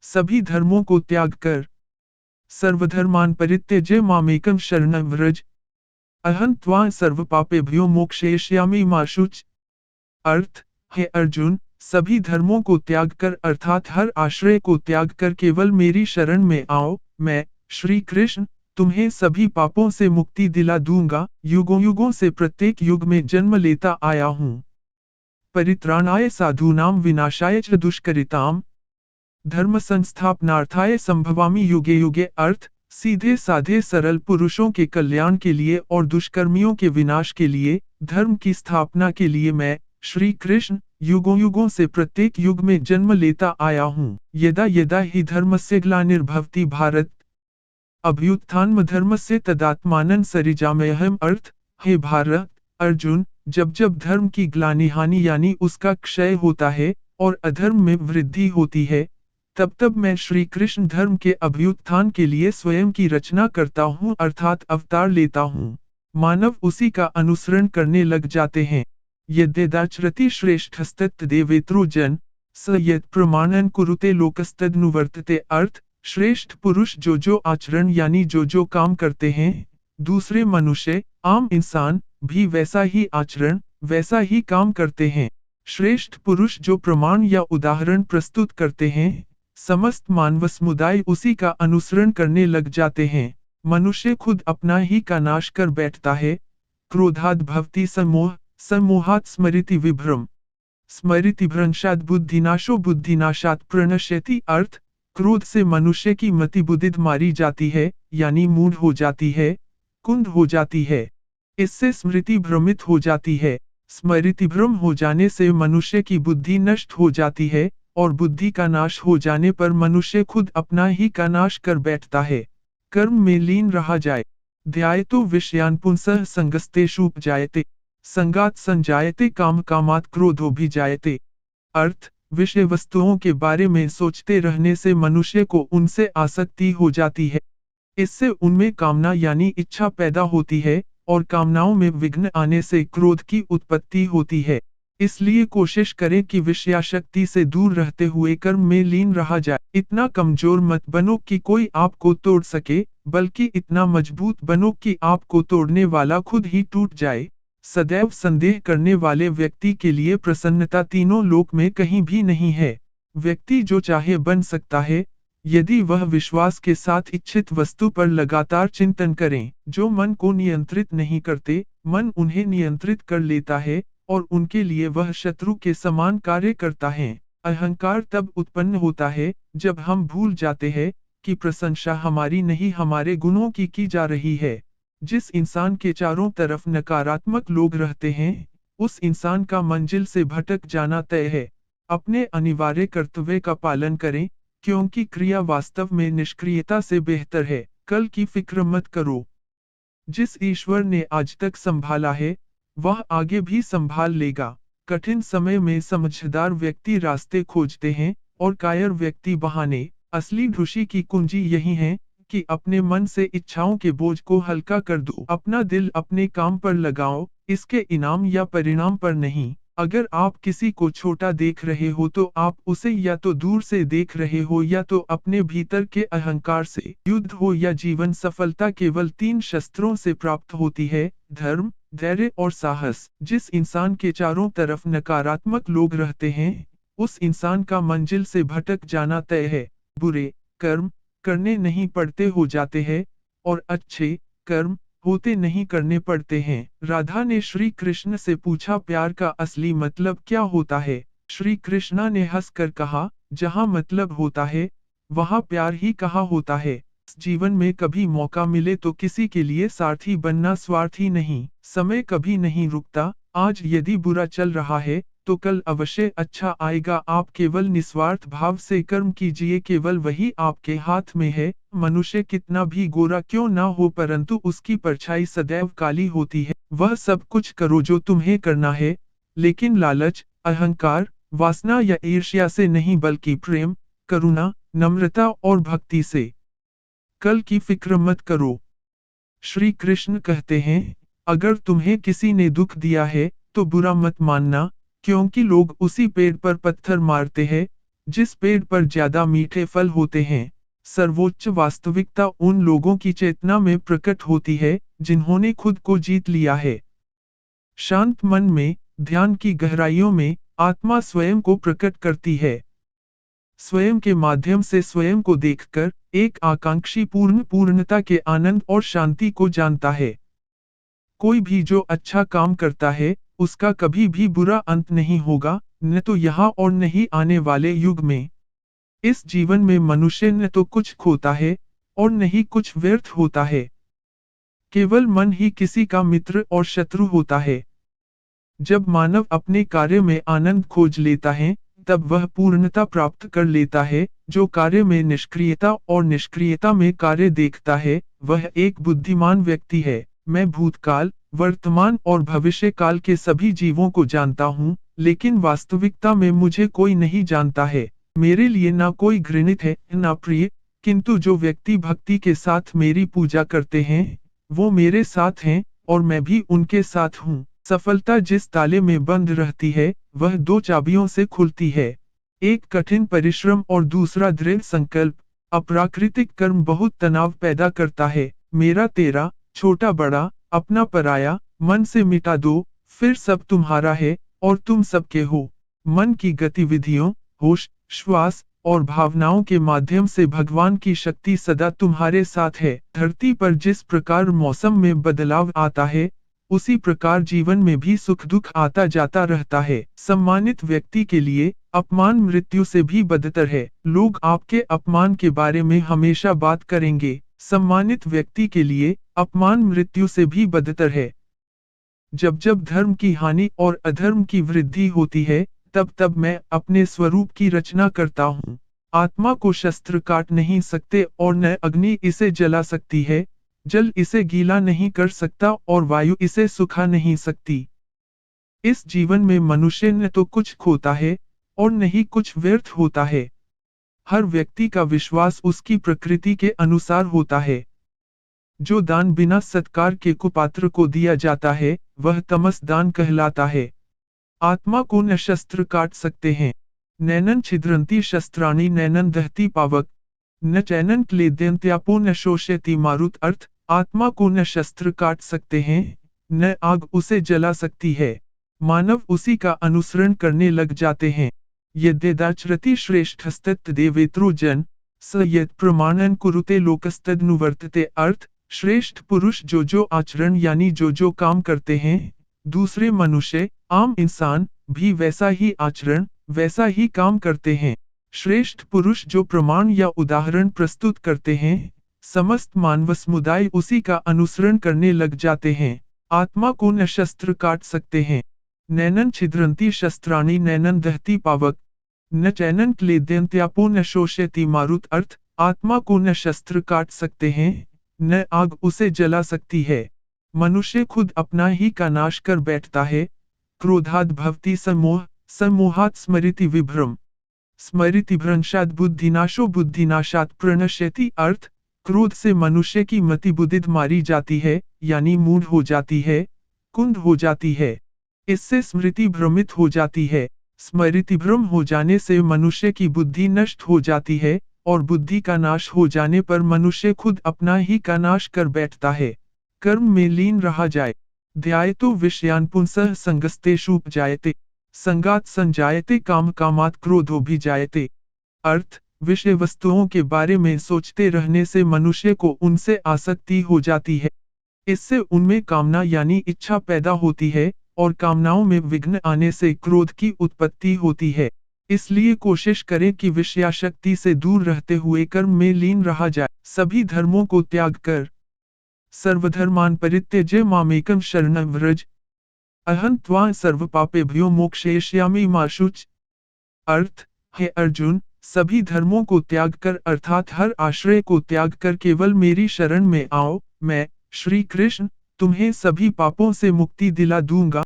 सभी धर्मों को त्याग कर सर्वधर्मान परित्यज्य मामेकम शरणं व्रज अहं त्वा सर्वपापेभ्यो मोक्षयिष्यामि मा शुच। अर्थ, हे अर्जुन, सभी धर्मों को त्याग कर अर्थात हर आश्रय को त्याग कर केवल मेरी शरण में आओ, मैं, श्री कृष्ण, तुम्हें सभी पापों से मुक्ति दिला दूंगा। युगों युगों से प्रत्येक युग में जन्म लेता आया हूँ। परित्राणाय साधूनां विनाशाय च दुष्कृताम् धर्म संस्थापनार्थाय संभवामि युगे युगे। अर्थ, सीधे साधे सरल पुरुषों के कल्याण के लिए और दुष्कर्मियों के विनाश के लिए, धर्म की स्थापना के लिए मैं, श्री कृष्ण, युगों युगों से प्रत्येक युग में जन्म लेता आया हूँ। यदा यदा हि धर्मस्य ग्लानिर्भवति भारत अभ्युत्थानमधर्मस्य तदात्मानं सृजाम्यहम्। अर्थ, हे भारत, अर्जुन, जब जब धर्म की ग्लानि हानि यानी उसका क्षय होता है और अधर्म में वृद्धि होती है, तब तब मैं श्री कृष्ण धर्म के अभ्युत्थान के लिए स्वयं की रचना करता हूँ अर्थात अवतार लेता हूँ। मानव उसी का अनुसरण करने लग जाते हैं। यद्यदाचरति श्रेष्ठस्तत्तदेवेतरो जन स यत् प्रमाणन कुरुते लोकस्तदनुवर्तते। अर्थ, श्रेष्ठ पुरुष जो जो आचरण यानी जो जो काम करते हैं, दूसरे मनुष्य, आम इंसान भी वैसा ही आचरण, वैसा ही काम करते हैं। श्रेष्ठ पुरुष जो प्रमाण या उदाहरण प्रस्तुत करते हैं, समस्त मानव समुदाय उसी का अनुसरण करने लग जाते हैं। मनुष्य खुद अपना ही का नाश कर बैठता है। क्रोधाद् भवति सम्मोह, सम्मोहात् स्मृति विभ्रम, स्मृति भ्रंशात् बुद्धिनाशो, बुद्धिनाशात् प्रणश्यति। अर्थ, क्रोध से मनुष्य की मति बुद्धिद मारी जाती है, यानी मूढ़ हो जाती है, कुंद हो जाती है। इससे स्मृति भ्रमित हो जाती है। स्मृति भ्रम हो जाने से मनुष्य की बुद्धि नष्ट हो जाती है और बुद्धि का नाश हो जाने पर मनुष्य खुद अपना ही का नाश कर बैठता है। कर्म में लीन रहा जाए। ध्यायतो विषयान् पुंसः संगस्तेषुपजायते, संगात् संजायते काम कामात् क्रोधो भी जायते। अर्थ, विषय वस्तुओं के बारे में सोचते रहने से मनुष्य को उनसे आसक्ति हो जाती है। इससे उनमें कामना यानी इच्छा पैदा होती है और कामनाओं में विघ्न आने से क्रोध की उत्पत्ति होती है। इसलिए कोशिश करें कि विषयाशक्ति से दूर रहते हुए कर्म में लीन रहा जाए। इतना कमजोर मत बनो कि कोई आपको तोड़ सके, बल्कि इतना मजबूत बनो कि आपको तोड़ने वाला खुद ही टूट जाए। सदैव संदेह करने वाले व्यक्ति के लिए प्रसन्नता तीनों लोक में कहीं भी नहीं है। व्यक्ति जो चाहे बन सकता है, यदि वह विश्वास के साथ इच्छित वस्तु पर लगातार चिंतन करें। जो मन को नियंत्रित नहीं करते, मन उन्हें नियंत्रित कर लेता है और उनके लिए वह शत्रु के समान कार्य करता है। अहंकार तब उत्पन्न होता है जब हम भूल जाते हैं कि प्रशंसा हमारी नहीं हमारे गुणों की जा रही है। जिस इंसान के चारों तरफ नकारात्मक लोग रहते हैं, उस इंसान का मंजिल से भटक जाना तय है। अपने अनिवार्य कर्तव्य का पालन करें, क्योंकि क्रिया वास्तव में निष्क्रियता से बेहतर है। कल की फिक्र मत करो। जिस ईश्वर ने आज तक संभाला है, वह आगे भी संभाल लेगा। कठिन समय में समझदार व्यक्ति रास्ते खोजते हैं और कायर व्यक्ति बहाने। असली खुशी की कुंजी यही है कि अपने मन से इच्छाओं के बोझ को हल्का कर दो। अपना दिल अपने काम पर लगाओ, इसके इनाम या परिणाम पर नहीं। अगर आप किसी को छोटा देख रहे हो तो आप उसे या तो दूर से देख रहे हो या तो अपने भीतर के अहंकार से। युद्ध हो या जीवन, सफलता केवल 3 शस्त्रों से प्राप्त होती है: धर्म, धैर्य और साहस। जिस इंसान के चारों तरफ नकारात्मक लोग रहते हैं, उस इंसान का मंजिल से भटक जाना तय है। बुरे कर्म करने नहीं पड़ते हो जाते हैं और अच्छे कर्म होते नहीं करने पड़ते हैं। राधा ने श्री कृष्ण से पूछा, प्यार का असली मतलब क्या होता है? श्री कृष्णा ने हंसकर कहा, जहाँ मतलब होता है, वहाँ प्यार ही कहाँ होता है। जीवन में कभी मौका मिले तो किसी के लिए सारथी बनना स्वार्थी नहीं। समय कभी नहीं रुकता। आज यदि बुरा चल रहा है तो कल अवश्य अच्छा आएगा। आप केवल निस्वार्थ भाव से कर्म कीजिए, केवल वही आपके हाथ में है। मनुष्य कितना भी गोरा क्यों ना हो, परंतु उसकी परछाई सदैव काली होती है। वह सब कुछ करो जो तुम्हें करना है, लेकिन लालच, अहंकार, वासना या ईर्ष्या से नहीं, बल्कि प्रेम, करुणा, नम्रता और भक्ति से। कल की फिक्र मत करो। श्री कृष्ण कहते हैं, अगर तुम्हें किसी ने दुख दिया है तो बुरा मत मानना, क्योंकि लोग उसी पेड़ पर पत्थर मारते हैं जिस पेड़ पर ज्यादा मीठे फल होते हैं। सर्वोच्च वास्तविकता उन लोगों की चेतना में प्रकट होती है, जिन्होंने खुद को जीत लिया है। शांत मन में, ध्यान की गहराइयों में, आत्मा स्वयं को प्रकट करती है। स्वयं के माध्यम से स्वयं को देखकर, एक आकांक्षी पूर्णता के आनंद और शांति को जानता है। कोई भी जो अच्छा काम करता है, उसका कभी भी बुरा अंत नहीं होगा, न तो यहाँ और न ही आने वाले युग में। इस जीवन में मनुष्य न तो कुछ खोता है, और न ही कुछ व्यर्थ होता है। केवल मन ही किसी का मित्र और शत्रु होता है। जब मानव अपने कार्य में आनंद खोज लेता है, तब वह पूर्णता प्राप्त कर लेता है। जो कार्य में निष्क्रियता और निष्क्रियता में कार्य देखता है, वह एक बुद्धिमान व्यक्ति है। मैं भूतकाल, वर्तमान और भविष्य काल के सभी जीवों को जानता हूँ, लेकिन वास्तविकता में मुझे कोई नहीं जानता है। मेरे लिए ना कोई घृणित है, ना प्रिय, किंतु जो व्यक्ति भक्ति के साथ मेरी पूजा करते हैं, वो मेरे साथ हैं, और मैं भी उनके साथ हूँ। सफलता जिस ताले में बंद रहती है, वह दो चाबियों से खुलती है। एक कठिन परिश्रम और दूसरा दृढ़ संकल्प। अप्राकृतिक कर्म बहुत तनाव पैदा करता है। मेरा तेरा, छोटा बड़ा, अपना पराया, मन से मिटा दो, फिर सब तुम्हारा है, और तुम सबके हो। मन की गतिविधियों, होश, श्वास और भावनाओं के माध्यम से भगवान की शक्ति सदा तुम्हारे साथ है। धरती पर जिस प्रकार मौसम में बदलाव आता है, उसी प्रकार जीवन में भी सुख दुख आता जाता रहता है। सम्मानित व्यक्ति के लिए अपमान मृत्यु से भी बदतर है। लोग आपके अपमान के बारे में हमेशा बात करेंगे। सम्मानित व्यक्ति के लिए अपमान मृत्यु से भी बदतर है। जब जब धर्म की हानि और अधर्म की वृद्धि होती है, तब तब मैं अपने स्वरूप की रचना करता हूँ। आत्मा को शस्त्र काट नहीं सकते और न अग्नि इसे जला सकती है। जल इसे गीला नहीं कर सकता और वायु इसे सुखा नहीं सकती। इस जीवन में मनुष्य न तो कुछ खोता है, और न ही कुछ व्यर्थ होता है। हर व्यक्ति का विश्वास उसकी प्रकृति के अनुसार होता है। जो दान बिना सत्कार के कुपात्र को दिया जाता है, वह तमस दान कहलाता है। आत्मा को न शस्त्र काट सकते हैं। नैनन छिद्रंती शस्त्राणि नैनन दहती पावक, न चैनन क्लेद्यंत्यापो न शोषयति मारुत। अर्थ, आत्मा को न शस्त्र काट सकते हैं, न आग उसे जला सकती है। मानव उसी का अनुसरण करने लग जाते हैं। यद्यदाचरति श्रेष्ठस्तत्तदेवेतरो जन, स यत् प्रमाणन कुरुते लोकस्तदनुवर्तते। अर्थ, श्रेष्ठ पुरुष जो आचरण यानी जो काम करते हैं, दूसरे मनुष्य, आम इंसान भी वैसा ही आचरण, वैसा ही काम करते हैं। श्रेष्ठ पुरुष जो प्रमाण या उदाहरण प्रस्तुत करते हैं, समस्त मानव समुदाय उसी का अनुसरण करने लग जाते हैं। आत्मा को न शस्त्र काट सकते हैं। नैनन छिद्रंती शस्त्राणि नैनन दहती पावक, न चैनन क्लेद्यंत्यापो न शोषयति मारुत। अर्थ, आत्मा को न शस्त्र काट सकते हैं, न आग उसे जला सकती है। मनुष्य खुद अपना ही का नाश कर बैठता है। क्रोधाद् भवति सम्मोह, सम्मोहात् स्मृति विभ्रम, स्मृति भ्रंशात् बुद्धिनाशो, बुद्धिनाशात् प्रणश्यति। अर्थ, क्रोध से मनुष्य की मति बुद्धिद मारी जाती है, यानी मूढ़ हो जाती है, कुंद हो जाती है। इससे स्मृति भ्रमित हो जाती है। स्मृति भ्रम हो जाने से मनुष्य की बुद्धि नष्ट हो जाती है, और बुद्धि का नाश हो जाने पर मनुष्य खुद अपना ही का नाश कर बैठता है। कर्म में लीन रहा जाए। ध्यायतो विषयान् पुंसः संगस्तेषुपजायते, संगात् संजायते काम कामात् क्रोधो भी जायते। अर्थ, विषय वस्तुओं के बारे में सोचते रहने से मनुष्य को उनसे आसक्ति हो जाती है। इससे उनमें कामना यानी इच्छा पैदा होती है, और कामनाओं में विघ्न आने से क्रोध की उत्पत्ति होती है। इसलिए कोशिश करें कि विषयाशक्ति से दूर रहते हुए कर्म में लीन रहा जाए। सभी धर्मों को त्याग कर सर्वधर्मान् परित्यज्य मामेकं शरणं व्रज, अहं त्वा सर्वपापेभ्यो मोक्षयिष्यामि मा शुच। अर्थ, हे अर्जुन, सभी धर्मों को त्याग कर अर्थात हर आश्रय को त्याग कर केवल मेरी शरण में आओ। मैं, श्री कृष्ण, तुम्हें सभी पापों से मुक्ति दिला दूंगा।